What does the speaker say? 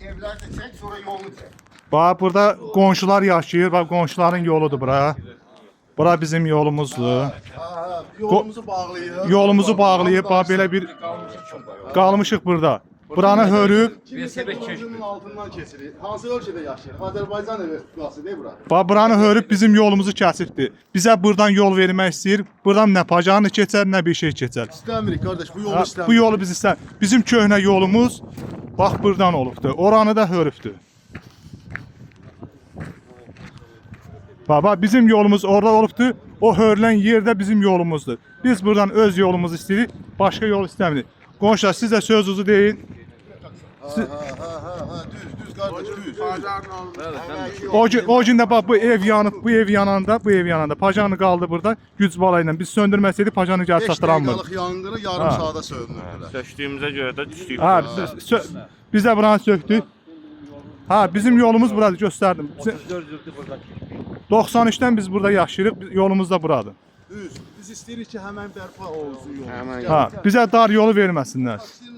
evler de çek, sonra yolu çek. Bax burada qonşular yaşayır. Bax qonşuların yoludur bura. Bura bizim yolumuzdur. Yolumuzu bağlayır. Yolumuzu bağlayıb bax belə bir qalmışıq burada. Buranı hörüb, Yolumuzun altından kesilir. Hansı ölkədə yaşayır? Azərbaycan Respublikası deyil bura. bax buranı hörüb bizim yolumuzu kəsibdir. Bizə buradan yol vermək istəyir. Buradan nə pacanı keçər, nə bir şey keçər. İstəmirik qardaş, bu yolu Ha, istəmirik. bu yolu biz istər. Bizim köhnə yolumuz bax buradan olubdur. Oranı da hörübdür. Baba bizim yolumuz orada olubdur. O hörülən yerdə bizim yolumuzdur. Biz buradan öz yolumuzu istəyirik. Başqa yol istəmirik. Qonşular siz də sözünüzü deyin. Düz qardaş, düz. O gün də bax bu ev yanıb, bu ev yananda pajanı qaldı burada güc bala ilə. Biz söndürməsəydik pajanı gəlib 5 çatdıranmırdı. dəqiqəlik yanğını yarım saata söndürdülər. Söktüğümüze göre de düştük. Ha biz də buranı söktük. Ha bizim yolumuz buradır göstərdim. 93-dən biz burada yaşayırıq. Yolumuz da buradır. Düz. Biz istəyirik ki, həmən bərpa olsun yolumuz. Hemen Ha bizə dar yolu verməsinlər.